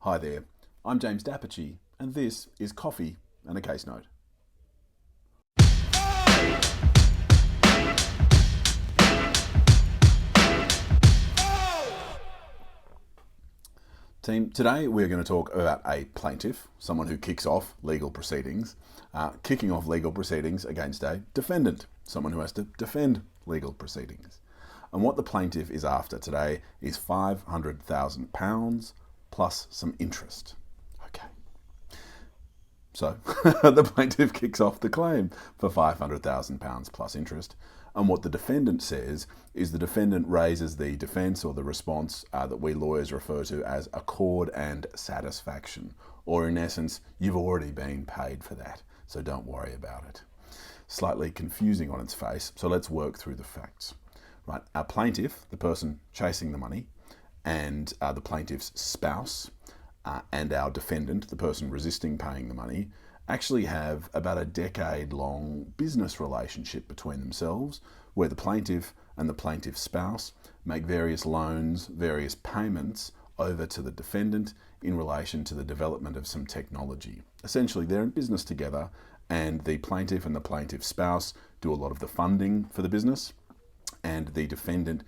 Hi there, I'm James Dapperchi, and this is Coffee and a Case Note. Team, today we're going to talk about a plaintiff, someone who kicks off legal proceedings, kicking off legal proceedings against a defendant, someone who has to defend legal proceedings. And what the plaintiff is after today is £500,000 plus some interest. Okay. So the plaintiff kicks off the claim for £500,000 plus interest. And what the defendant says is the defendant raises the defence or the response that we lawyers refer to as accord and satisfaction. Or in essence, you've already been paid for that, so don't worry about it. Slightly confusing on its face, so let's work through the facts. Right, our plaintiff, the person chasing the money, and the plaintiff's spouse, and our defendant, the person resisting paying the money, actually have about a decade-long business relationship between themselves where the plaintiff and the plaintiff's spouse make various loans, various payments over to the defendant in relation to the development of some technology. Essentially, they're in business together and the plaintiff and the plaintiff's spouse do a lot of the funding for the business, and the defendant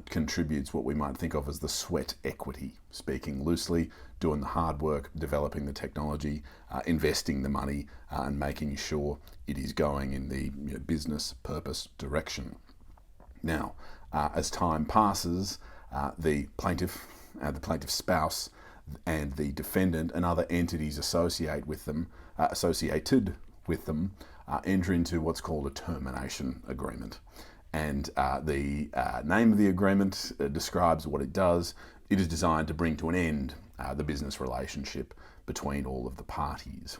contributes what we might think of as the sweat equity, speaking loosely, doing the hard work, developing the technology, investing the money, and making sure it is going in the business purpose direction. Now, as time passes, the plaintiff's spouse and the defendant and other entities associated with them enter into what's called a termination agreement. And the name of the agreement describes what it does. It is designed to bring to an end the business relationship between all of the parties.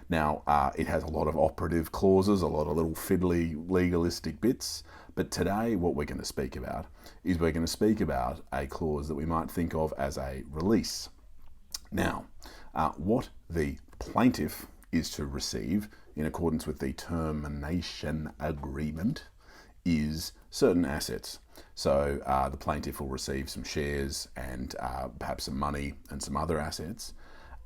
Now, it has a lot of operative clauses, a lot of little fiddly legalistic bits, but today what we're going to speak about is we're going to speak about a clause that we might think of as a release. Now, what the plaintiff is to receive in accordance with the Termination Agreement is certain assets. So the plaintiff will receive some shares and perhaps some money and some other assets.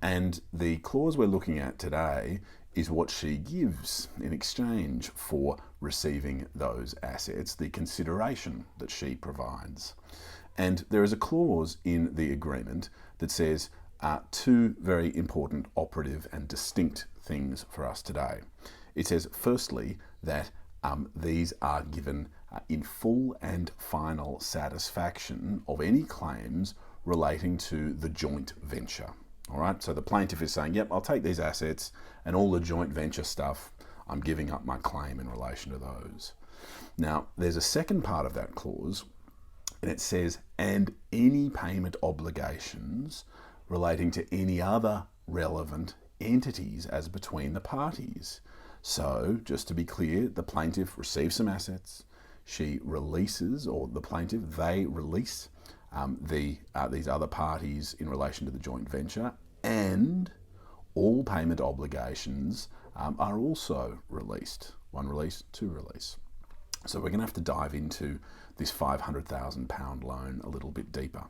And the clause we're looking at today is what she gives in exchange for receiving those assets, the consideration that she provides. And there is a clause in the agreement that says two very important operative and distinct things for us today. It says, firstly, that these are given in full and final satisfaction of any claims relating to the joint venture. All right, so the plaintiff is saying, yep, I'll take these assets and all the joint venture stuff, I'm giving up my claim in relation to those. Now, there's a second part of that clause, and it says, and any payment obligations relating to any other relevant entities as between the parties. So, just to be clear, the plaintiff receives some assets, she releases, or the plaintiff, they release these other parties in relation to the joint venture, and all payment obligations are also released. One release, two release. So we're going to have to dive into this £500,000 loan a little bit deeper.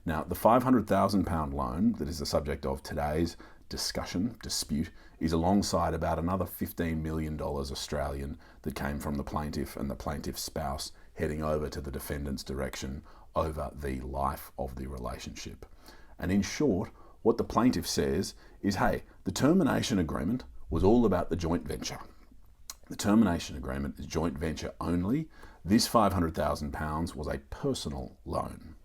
Now, the £500,000 loan that is the subject of today's dispute is alongside about another $15 million Australian that came from the plaintiff and the plaintiff's spouse heading over to the defendant's direction over the life of the relationship. And in short, what the plaintiff says is, hey, the termination agreement was all about the joint venture. The termination agreement is joint venture only. This £500,000 was a personal loan.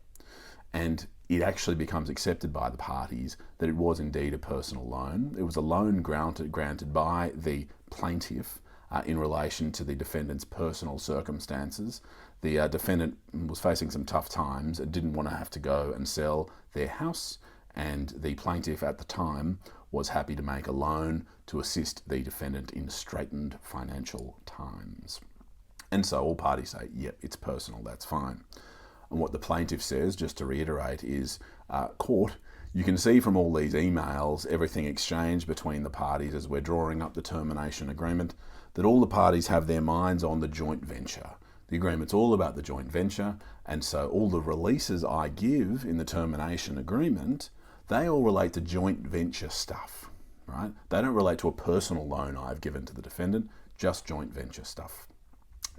And it actually becomes accepted by the parties that it was indeed a personal loan. It was a loan granted by the plaintiff in relation to the defendant's personal circumstances. The defendant was facing some tough times and didn't want to have to go and sell their house, and the plaintiff at the time was happy to make a loan to assist the defendant in straitened financial times. And so all parties say, yep, it's personal, that's fine. And what the plaintiff says, just to reiterate, is, court, you can see from all these emails, everything exchanged between the parties as we're drawing up the termination agreement, that all the parties have their minds on the joint venture. The agreement's all about the joint venture, and so all the releases I give in the termination agreement, they all relate to joint venture stuff, right? They don't relate to a personal loan I've given to the defendant, just joint venture stuff.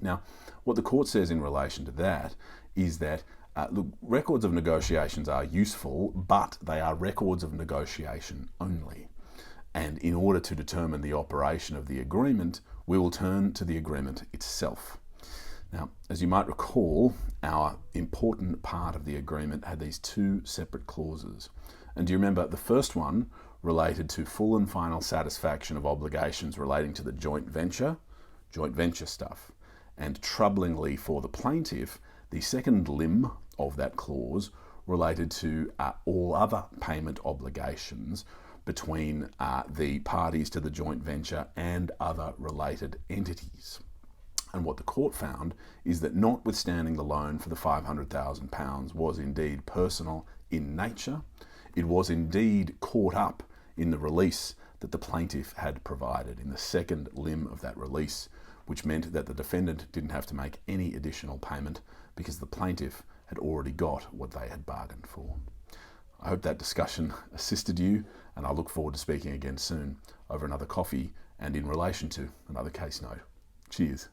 Now, what the court says in relation to that is that look, records of negotiations are useful, but they are records of negotiation only. And in order to determine the operation of the agreement, we will turn to the agreement itself. Now, as you might recall, our important part of the agreement had these two separate clauses. And do you remember the first one related to full and final satisfaction of obligations relating to the joint venture stuff. And troublingly for the plaintiff, the second limb of that clause related to all other payment obligations between the parties to the joint venture and other related entities. And what the court found is that notwithstanding the loan for the £500,000 was indeed personal in nature, it was indeed caught up in the release that the plaintiff had provided, in the second limb of that release, which meant that the defendant didn't have to make any additional payment because the plaintiff had already got what they had bargained for. I hope that discussion assisted you, and I look forward to speaking again soon over another coffee and in relation to another case note. Cheers.